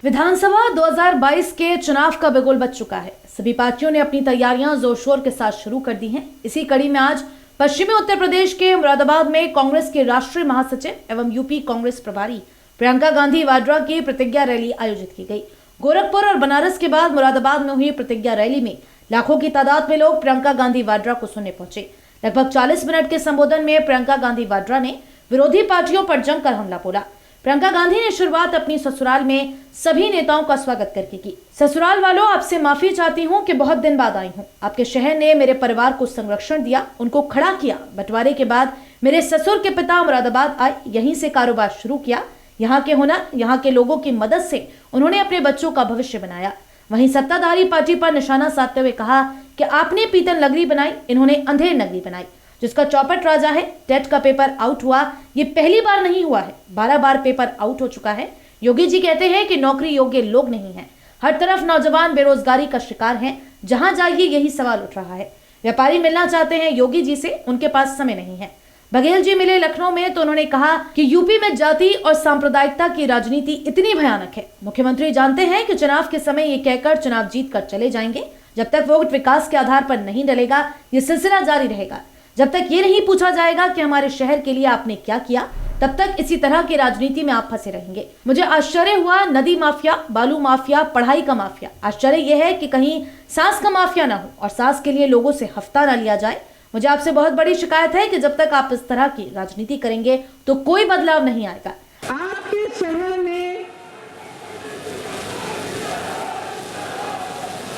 विधानसभा 2022 के चुनाव का बिगुल बज चुका है। सभी पार्टियों ने अपनी तैयारियां जोर शोर के साथ शुरू कर दी हैं। इसी कड़ी में आज पश्चिमी उत्तर प्रदेश के मुरादाबाद में कांग्रेस के राष्ट्रीय महासचिव एवं यूपी कांग्रेस प्रभारी प्रियंका गांधी वाड्रा की प्रतिज्ञा रैली आयोजित की गई। गोरखपुर और बनारस के बाद मुरादाबाद में हुई प्रतिज्ञा रैली में लाखों की तादाद में लोग प्रियंका गांधी वाड्रा को सुनने पहुंचे। लगभग 40 मिनट के संबोधन में प्रियंका गांधी वाड्रा ने विरोधी पार्टियों पर जमकर हमला बोला। प्रियंका गांधी ने शुरुआत अपनी ससुराल में सभी नेताओं का स्वागत करके की। ससुराल वालों, आपसे माफी चाहती हूं कि बहुत दिन बाद आई हूं। आपके शहर ने मेरे परिवार को संरक्षण दिया, उनको खड़ा किया। बंटवारे के बाद मेरे ससुर के पिता मुरादाबाद आए, यहीं से कारोबार शुरू किया। यहाँ के हुनर, यहाँ के लोगों की मदद से उन्होंने अपने बच्चों का भविष्य बनाया। वहीं सत्ताधारी पार्टी पर निशाना साधते हुए कहा कि आपने पीतल नगरी बनाई, इन्होंने अंधेर नगरी बनाई, जिसका चौपट राजा है। टेट का पेपर आउट हुआ, ये पहली बार नहीं हुआ है, 12 बार पेपर आउट हो चुका है। योगी जी कहते हैं कि नौकरी योग्य लोग नहीं हैं। हर तरफ नौजवान बेरोजगारी का शिकार हैं। जहां जाइए यही सवाल उठ रहा है। व्यापारी मिलना चाहते हैं योगी जी से, उनके पास समय नहीं है। बघेल जी मिले लखनऊ में तो उन्होंने कहा कि यूपी में जाति और सांप्रदायिकता की राजनीति इतनी भयानक है। मुख्यमंत्री जानते हैं कि चुनाव के समय ये कहकर चुनाव जीत कर चले जाएंगे। जब तक वोट विकास के आधार पर नहीं डलेगा, ये सिलसिला जारी रहेगा। जब तक ये नहीं पूछा जाएगा कि हमारे शहर के लिए आपने क्या किया, तब तक इसी तरह की राजनीति में आप फंसे रहेंगे। मुझे आश्चर्य हुआ, नदी माफिया, बालू माफिया, पढ़ाई का माफिया। आश्चर्य यह है कि कहीं सांस का माफिया ना हो और सांस के लिए लोगों से हफ्ता ना लिया जाए। मुझे आपसे बहुत बड़ी शिकायत है कि जब तक आप इस तरह की राजनीति करेंगे तो कोई बदलाव नहीं आएगा। आपके शहर में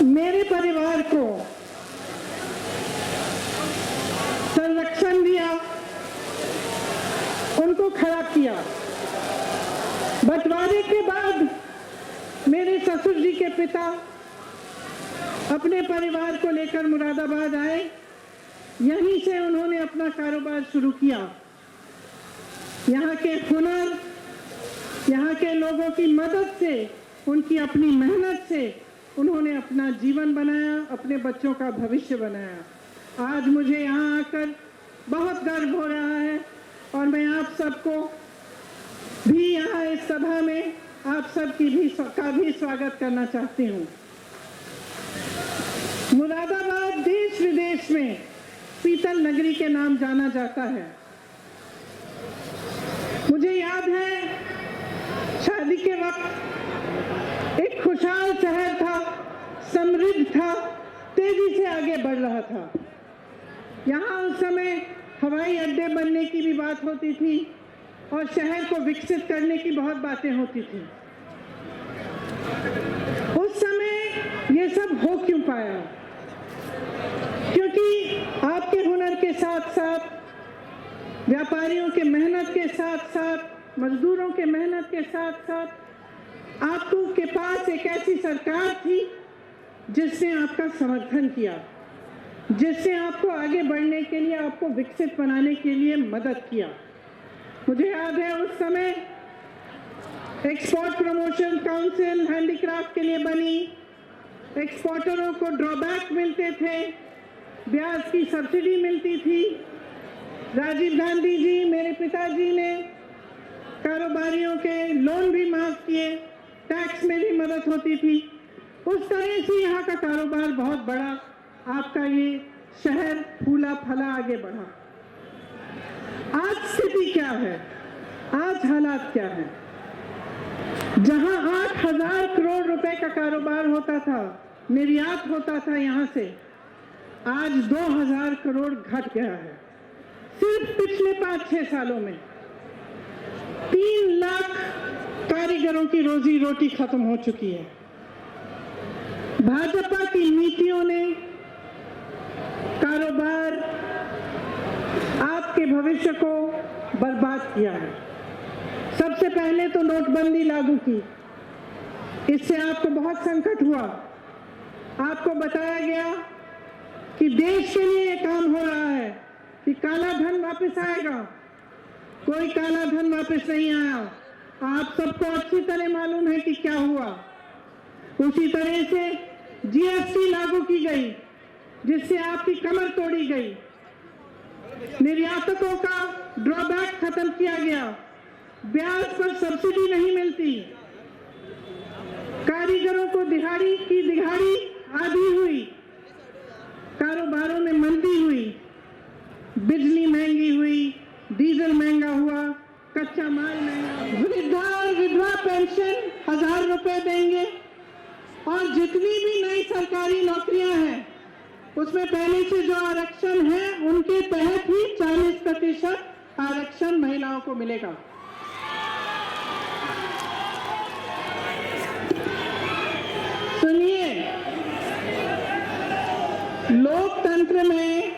मेरे परिवार को संरक्षण दिया, उनको खड़ा किया। बंटवारे के बाद मेरे ससुर जी के पिता अपने परिवार को लेकर मुरादाबाद आए, यहीं से उन्होंने अपना कारोबार शुरू किया। यहाँ के हुनर, यहाँ के लोगों की मदद से, उनकी अपनी मेहनत से उन्होंने अपना जीवन बनाया, अपने बच्चों का भविष्य बनाया। आज मुझे यहाँ आकर बहुत गर्व हो रहा है और मैं आप सबको भी यहाँ इस सभा में आप सबकी भी स्वागत करना चाहती हूँ। मुरादाबाद देश विदेश में पीतल नगरी के नाम जाना जाता है। मुझे याद है शादी के वक्त एक खुशहाल शहर था, समृद्ध था, तेजी से आगे बढ़ रहा था। यहाँ उस समय हवाई अड्डे बनने की भी बात होती थी और शहर को विकसित करने की बहुत बातें होती थी। उस समय ये सब हो क्यों पाया? क्योंकि आपके हुनर के साथ साथ, व्यापारियों के मेहनत के साथ साथ, मजदूरों के मेहनत के साथ साथ आपको के पास एक ऐसी सरकार थी जिसने आपका समर्थन किया, जिससे आपको आगे बढ़ने के लिए, आपको विकसित बनाने के लिए मदद किया। मुझे याद है उस समय एक्सपोर्ट प्रमोशन काउंसिल हैंडीक्राफ्ट के लिए बनी। एक्सपोर्टरों को ड्रॉबैक मिलते थे, ब्याज की सब्सिडी मिलती थी। राजीव गांधी जी, मेरे पिताजी ने कारोबारियों के लोन भी माफ किए, टैक्स में भी मदद होती थी। उस तरह से यहाँ का कारोबार बहुत बड़ा, आपका ये शहर फूला फला आगे बढ़ा। आज स्थिति क्या है? आज हालात क्या है? जहां 8,000 करोड़ रुपए का कारोबार होता था, निर्यात होता था यहाँ से, आज 2,000 करोड़ घट गया है। सिर्फ पिछले 5-6 सालों में 3 लाख कारीगरों की रोजी रोटी खत्म हो चुकी है। भाजपा की नीतियों ने कारोबार, आपके भविष्य को बर्बाद किया है। सबसे पहले तो नोटबंदी लागू की, इससे आपको बहुत संकट हुआ। आपको बताया गया कि देश के लिए काम हो रहा है, कि काला धन वापस आएगा। कोई काला धन वापस नहीं आया। आप सबको अच्छी तरह मालूम है कि क्या हुआ। उसी तरह से जीएसटी लागू की गई, जिससे आपकी कमर तोड़ी गई। निर्यातकों का ड्रॉबैक खत्म किया गया, ब्याज पर सब्सिडी नहीं मिलती। कारीगरों को दिहाड़ी की दिहाड़ी आधी हुई, कारोबारों में मंदी हुई, बिजली महंगी हुई, डीजल महंगा हुआ, कच्चा माल महंगा। वृद्धा और विधवा पेंशन 1000 रुपए देंगे और जितनी भी नई सरकारी नौकरियां हैं उसमें पहले से जो आरक्षण है उनके तहत ही 40% आरक्षण महिलाओं को मिलेगा। सुनिए, लोकतंत्र में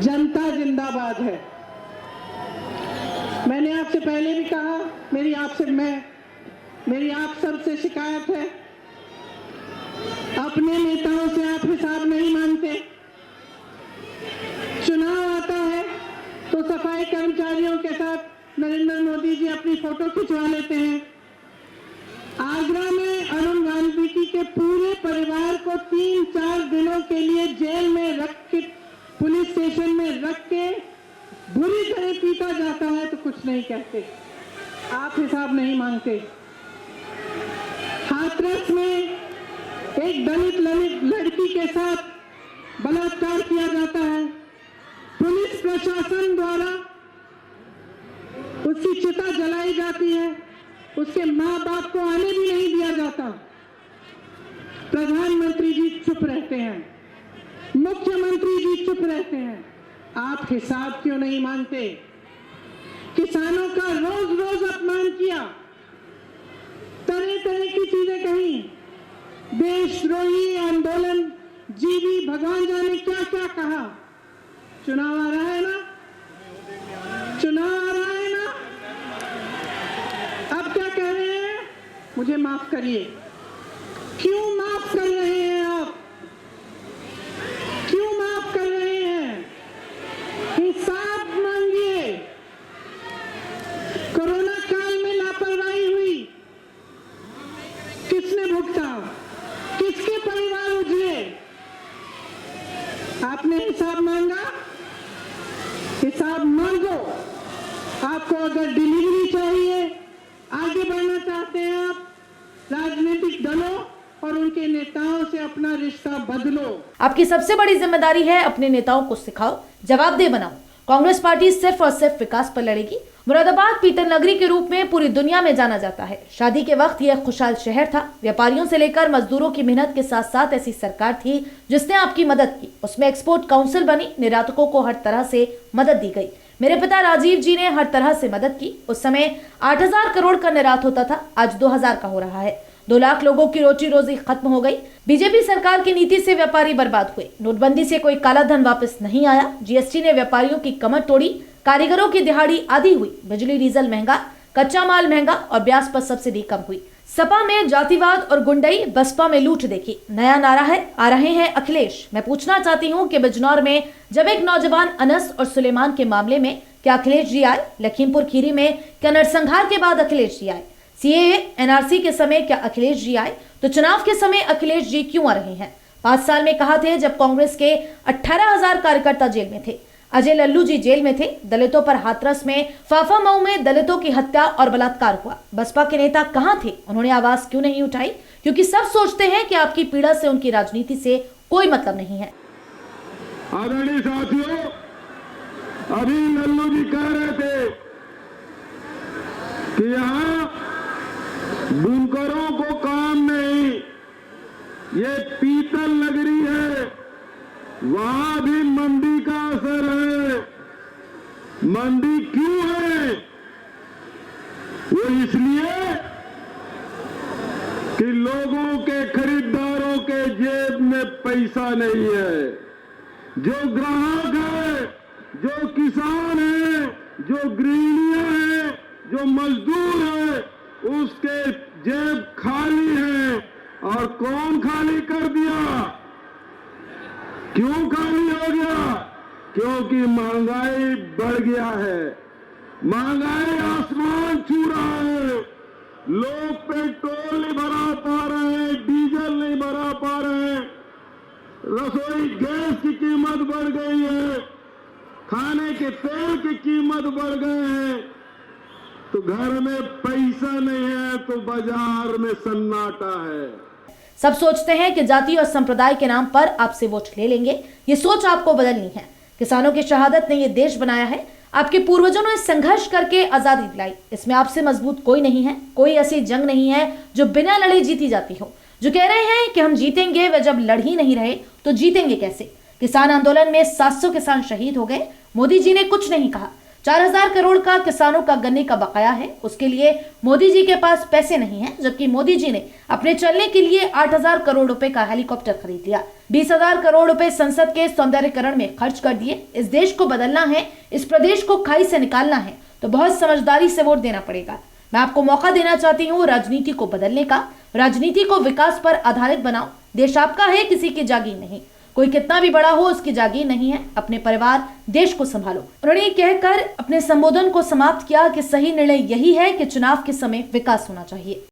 जनता जिंदाबाद है। मैंने आपसे पहले भी कहा, मेरी आप सबसे शिकायत है, अपने नेताओं से आप हिसाब नहीं मांगते। चुनाव आता है तो सफाई कर्मचारियों के साथ नरेंद्र मोदी जी अपनी फोटो खिंचवा लेते हैं। आगरा में अरुण गांधी के पूरे परिवार को 3-4 दिनों के लिए जेल में रख के, पुलिस स्टेशन में रख के बुरी तरह पीटा जाता है तो कुछ नहीं कहते, आप हिसाब नहीं मांगते। हाथरस में एक दलित लड़की के साथ बलात्कार किया जाता है, पुलिस प्रशासन द्वारा उसकी चिता जलाई जाती है, उसके मां बाप को आने भी नहीं दिया जाता। प्रधानमंत्री जी चुप रहते हैं, मुख्यमंत्री जी चुप रहते हैं, आप हिसाब क्यों नहीं मांगते? किसानों का रोज रोज अपमान किया, तरह तरह की चीजें कही, देशद्रोही आंदोलन, जीवी भगवान जाने क्या क्या कहा। चुनाव आ रहा है ना, चुनाव आ रहा है ना, अब क्या कह रहे हैं? मुझे माफ करिए। क्यों माफ कर रहे हैं आप? क्यों माफ कर रहे हैं? हिसाब मांगिए। कोरोना काल में लापरवाही हुई, किसने भुगता? किसके परिवार उजड़े? आपने हिसाब मांगा? हिसाब मांगो। आपको अगर डिलीवरी चाहिए, आगे बढ़ना चाहते हैं आप, राजनीतिक दलों और उनके नेताओं से अपना रिश्ता बदलो। आपकी सबसे बड़ी जिम्मेदारी है अपने नेताओं को सिखाओ, जवाबदेह बनाओ। कांग्रेस पार्टी सिर्फ और सिर्फ विकास पर लड़ेगी। मुरादाबाद पीतल नगरी के रूप में पूरी दुनिया में जाना जाता है। शादी के वक्त यह खुशहाल शहर था। व्यापारियों से लेकर मजदूरों की मेहनत के साथ साथ ऐसी सरकार थी जिसने आपकी मदद की। उसमें एक्सपोर्ट काउंसिल बनी, निर्यातकों को हर तरह से मदद दी गई। मेरे पिता राजीव जी ने हर तरह से मदद की। उस समय 8000 करोड़ का निर्यात होता था, आज 2000 का हो रहा है। 2 लाख लोगों की रोजी रोजी खत्म हो गई। बीजेपी सरकार की नीति से व्यापारी बर्बाद हुए। नोटबंदी से कोई काला धन वापस नहीं आया। जीएसटी ने व्यापारियों की कमर तोड़ी। कारीगरों की दिहाड़ी आधी हुई। बिजली डीजल महंगा, कच्चा माल महंगा और ब्याज पर सब्सिडी कम हुई। सपा में जातिवाद और गुंडई, बसपा में लूट देखी। नया नारा है, आ रहे हैं अखिलेश। मैं पूछना चाहती हूँ कि बिजनौर में जब एक नौजवान अनस और सुलेमान के मामले में क्या अखिलेश जी आए? लखीमपुर खीरी में क्या नरसंहार के बाद अखिलेश जी आए? सीएए एनआरसी के समय क्या अखिलेश जी आए? तो चुनाव के समय अखिलेश जी क्यों आ रहे हैं? 5 साल में कहा थे जब कांग्रेस के 18,000 कार्यकर्ता जेल में थे। अजय लल्लू जी जेल में थे। दलितों पर हाथरस में, फाफा मऊ में दलितों की हत्या और बलात्कार हुआ। बसपा के नेता कहां थे? उन्होंने आवाज क्यों नहीं उठाई? क्योंकि सब सोचते हैं कि आपकी पीड़ा से उनकी राजनीति से कोई मतलब नहीं है। आदरणीय साथियों, अभी लल्लू जी कह रहे थे कि यहाँ बुनकरों को काम नहीं, ये पीतल नगरी है, वहां भी मंदी का असर है। मंदी क्यों है? वो इसलिए कि लोगों के, खरीदारों के जेब में पैसा नहीं है। जो ग्राहक है, जो किसान है, जो गृहिणियां हैं, जो मजदूर है, उसके जेब खाली है। और कौन खाली कर दिया? क्यों खाली हो गया? क्योंकि महंगाई बढ़ गया है। महंगाई आसमान छू रहा है। लोग पेट्रोल नहीं भरा पा रहे हैं, डीजल नहीं भरा पा रहे हैं, रसोई गैस की कीमत बढ़ गई है, खाने के तेल की कीमत बढ़ गए हैं। तो घर में पैसा नहीं है तो बाजार में सन्नाटा है। सब सोचते हैं कि जाति और संप्रदाय के नाम पर आपसे वोट ले लेंगे। ये सोच आपको बदलनी है। किसानों की शहादत ने ये देश बनाया है। आपके पूर्वजों ने संघर्ष करके आजादी दिलाई। इसमें आपसे मजबूत कोई नहीं है। कोई ऐसी जंग नहीं है जो बिना लड़े जीती जाती हो। जो कह रहे हैं कि हम जीतेंगे, वे जब लड़ ही नहीं रहे तो जीतेंगे कैसे। किसान आंदोलन में 700 किसान शहीद हो गए। मोदी जी ने कुछ नहीं कहा। 4000 करोड़ का किसानों का गन्ने का बकाया है, उसके लिए मोदी जी के पास पैसे नहीं है, जबकि मोदी जी ने अपने चलने के लिए 8000 करोड़ रुपए का हेलीकॉप्टर खरीद लिया। 20000 करोड़ रुपए संसद के सौंदर्यीकरण में खर्च कर दिए। इस देश को बदलना है, इस प्रदेश को खाई से निकालना है तो बहुत समझदारी से वोट देना पड़ेगा। मैं आपको मौका देना चाहती हूँ राजनीति को बदलने का। राजनीति को विकास पर आधारित बनाओ। देश आपका है, किसी की जागीर नहीं। कोई कितना भी बड़ा हो उसकी जागीर नहीं है। अपने परिवार देश को संभालो। उन्होंने कहकर अपने संबोधन को समाप्त किया कि सही निर्णय यही है कि चुनाव के समय विकास होना चाहिए।